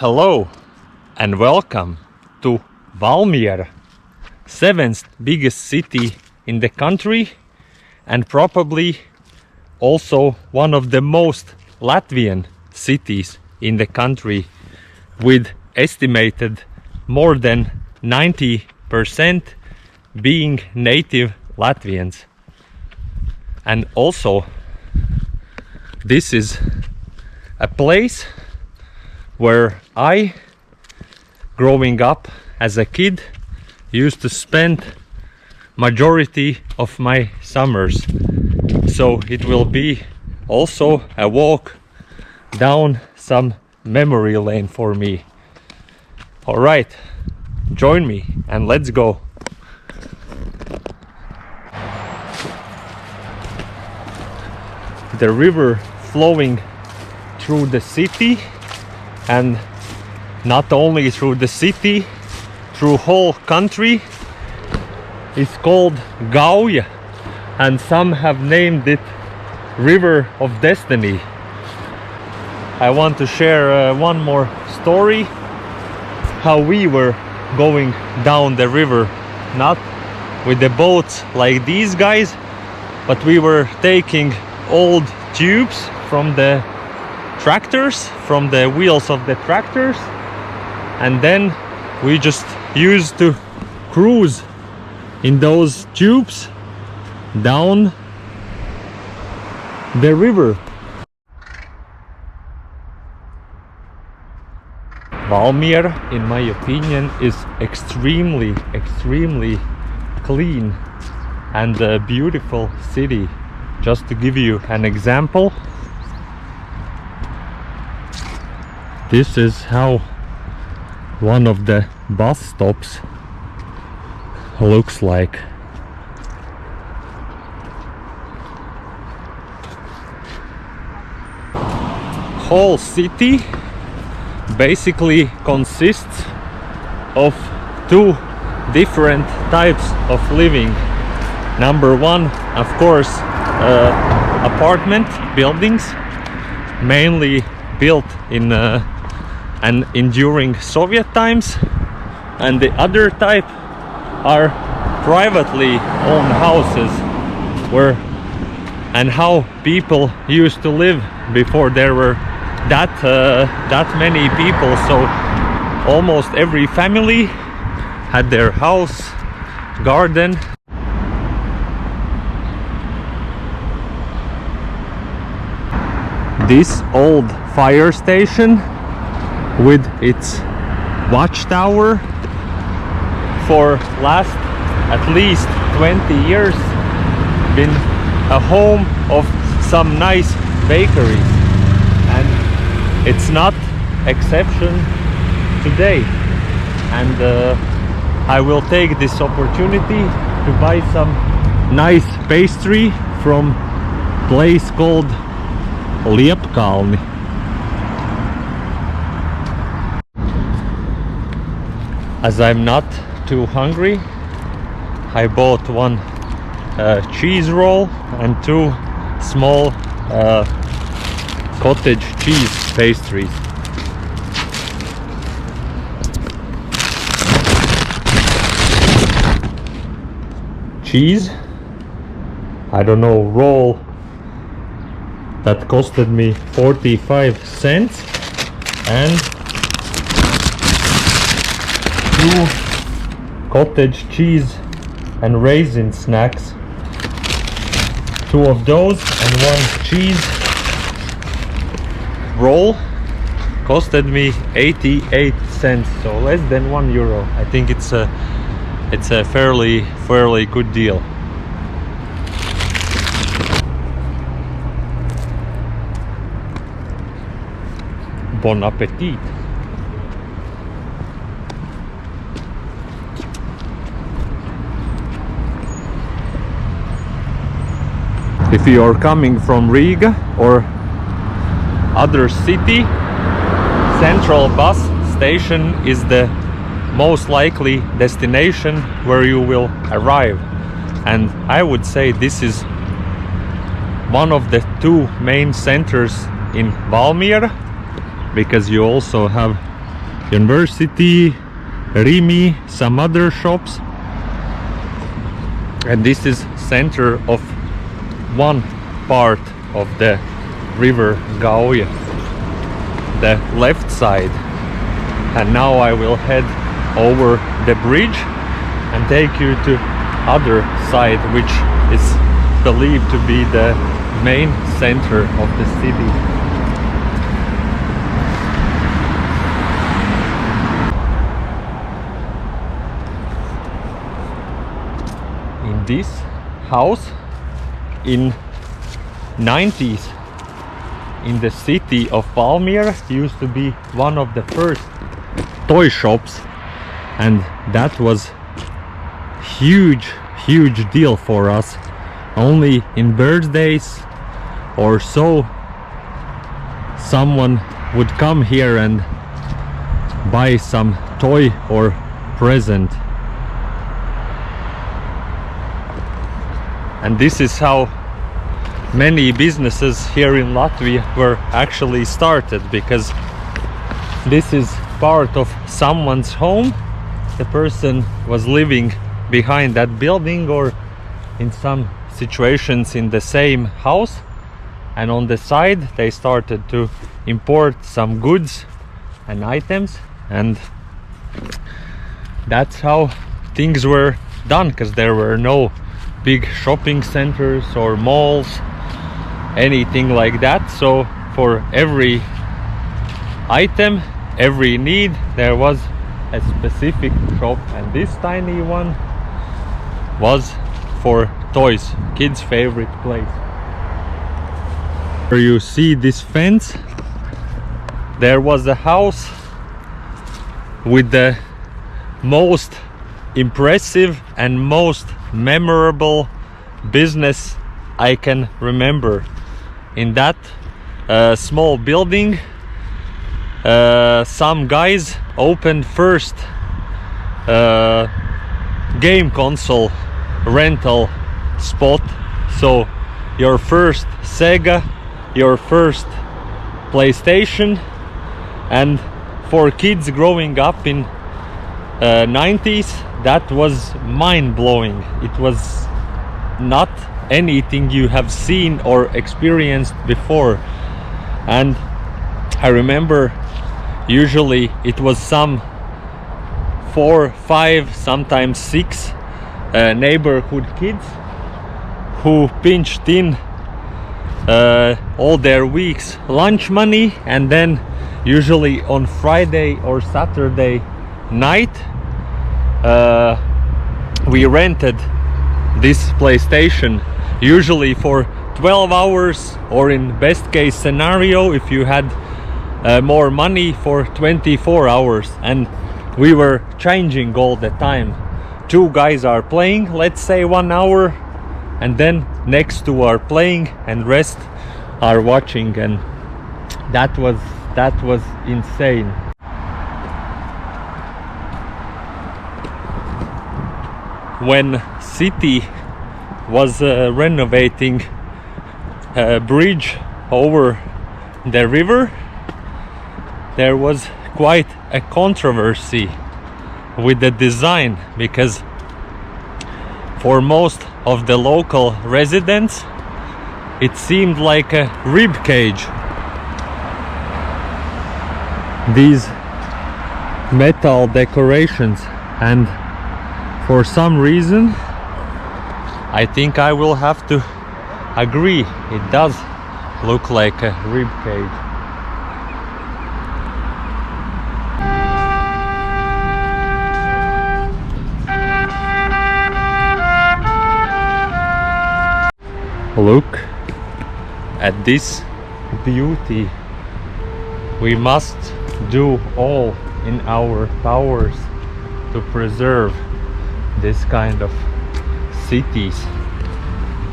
Hello and welcome to Valmiera, 7th biggest city in the country and probably also one of the most Latvian cities in the country, with estimated more than 90% being native Latvians. And also this is a place where I, growing up as a kid, used to spend majority of my summers. So it will be also a walk down some memory lane for me. All right, join me and let's go. The river flowing through the city, and not only through the city, through whole country, is called Gauja, and some have named it River of Destiny. I want to share one more story, how we were going down the river, not with the boats like these guys, but we were taking old tubes from the tractors, from the wheels of the tractors, and then we just used to cruise in those tubes down the river. Valmiera, in my opinion, is extremely clean and a beautiful city. Just to give you an example, this is how one of the bus stops looks like. Whole city basically consists of two different types of living. Number one, of course, apartment buildings, mainly built in and during Soviet times, and the other type are privately owned houses, where and how people used to live before there were that many people. So almost every family had their house, garden. This old fire station with its watchtower for last at least 20 years been a home of some nice bakeries, and it's not exception today. And I will take this opportunity to buy some nice pastry from a place called Liepkalni. As I'm not too hungry, I bought one cheese roll and two small cottage cheese pastries. Cheese, I don't know, roll that costed me 45 cents, and two cottage cheese and raisin snacks, two of those, and one cheese roll costed me 88 cents, so less than €1. I think it's a fairly good deal. Bon appetit. If you are coming from Riga or other city, Central Bus Station is the most likely destination where you will arrive. And I would say this is one of the two main centers in Valmiera, because you also have university, Rimi, some other shops. And this is center of one part of the river Gauja, the left side. And now I will head over the bridge and take you to other side, which is believed to be the main center of the city. In this house in 90s in the city of Valmiera used to be one of the first toy shops, and that was huge deal for us. Only in birthdays or so someone would come here and buy some toy or present. And this is how many businesses here in Latvia were actually started, because this is part of someone's home. The person was living behind that building, or in some situations in the same house, and on the side they started to import some goods and items, and that's how things were done, because there were no big shopping centers or malls, anything like that. So for every item, every need, there was a specific shop, and this tiny one was for toys, kids' favorite place. Where you see this fence, there was a house with the most impressive and most memorable business I can remember. In that small building, some guys opened first game console rental spot. So your first Sega, your first PlayStation, and for kids growing up in 90s, that was mind-blowing. It was not anything you have seen or experienced before. And I remember usually it was some 4, 5, sometimes 6 neighborhood kids who pinched in all their week's lunch money, and then usually on Friday or Saturday night we rented this PlayStation, usually for 12 hours, or in best case scenario, if you had more money, for 24 hours. And we were changing all the time. 2 guys are playing, let's say 1 hour, and then next 2 are playing and rest are watching, and that was insane. When city was renovating a bridge over the river, there was quite a controversy with the design, because for most of the local residents it seemed like a rib cage. These metal decorations, and for some reason I think I will have to agree, it does look like a rib cage. Look at this beauty. We must do all in our powers to preserve this kind of cities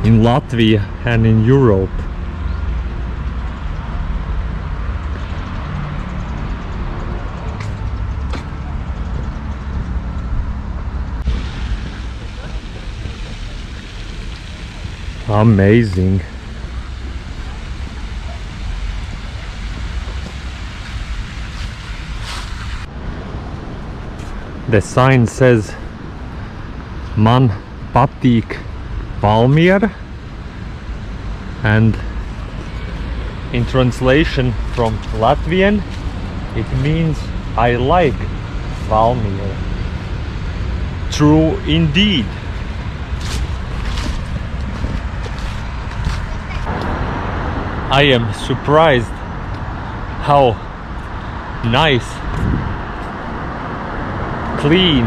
in Latvia and in Europe. Amazing. The sign says Man patīk Valmiera, and in translation from Latvian it means I like Valmiera. True indeed. I am surprised how nice, clean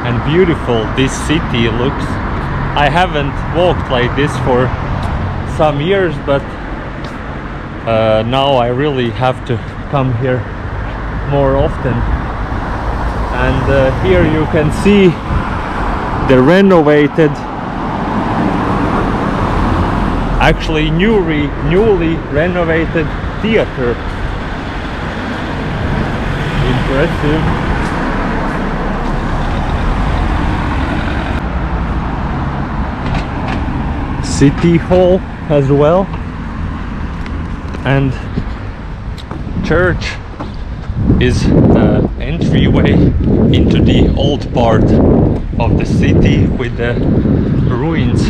and beautiful this city looks. I haven't walked like this for some years, but now I really have to come here more often. And here you can see the renovated, actually newly renovated theater. Impressive. City Hall as well, and church is the entryway into the old part of the city with the ruins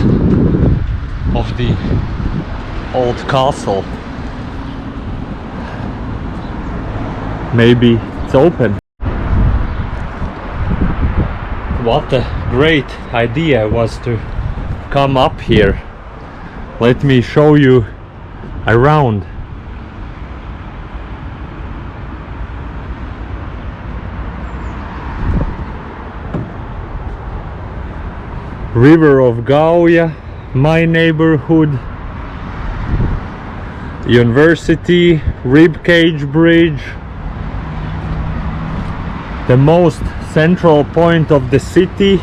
of the old castle. Maybe it's open. What a great idea was to come up here. Let me show you around. River of Gauja, my neighborhood, university, ribcage bridge, the most central point of the city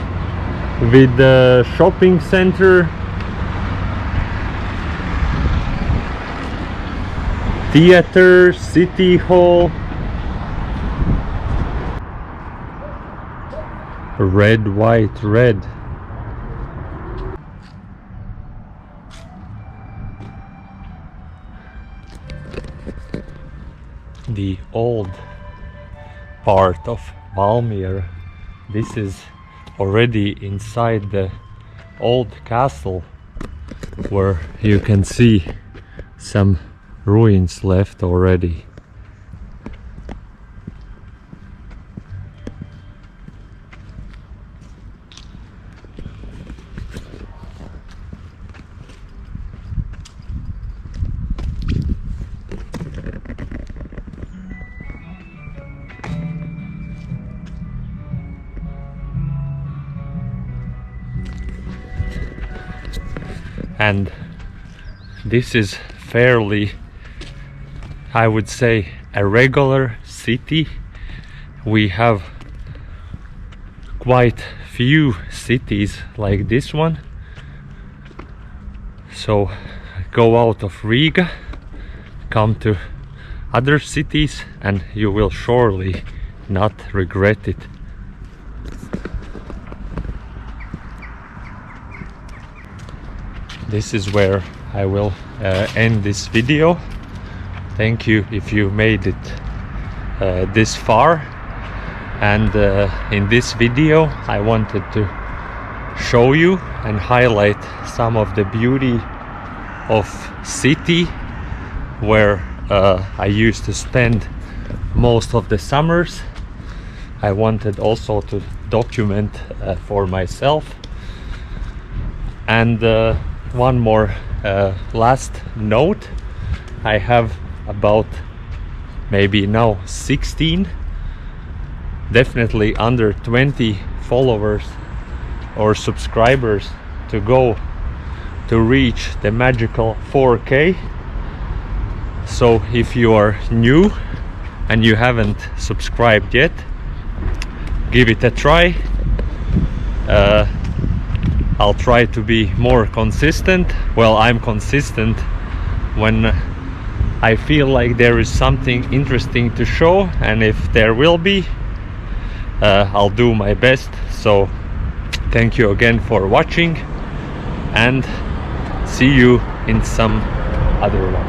with the shopping center, theater, city hall, red, white, red. The old part of Valmiera. This is already inside the old castle, where you can see some ruins left already. And this is fairly, I would say, a regular city. We have quite few cities like this one. So go out of Riga, come to other cities, and you will surely not regret it. This is where I will end this video. Thank you if you made it this far. And in this video I wanted to show you and highlight some of the beauty of city where I used to spend most of the summers. I wanted also to document for myself. And one more last note. I have about maybe now 16, definitely under 20 followers or subscribers to go to reach the magical 4K. So if you are new and you haven't subscribed yet, give it a try. I'll try to be more consistent. Well, I'm consistent when I feel like there is something interesting to show, and if there will be, I'll do my best. So thank you again for watching, and see you in some other one.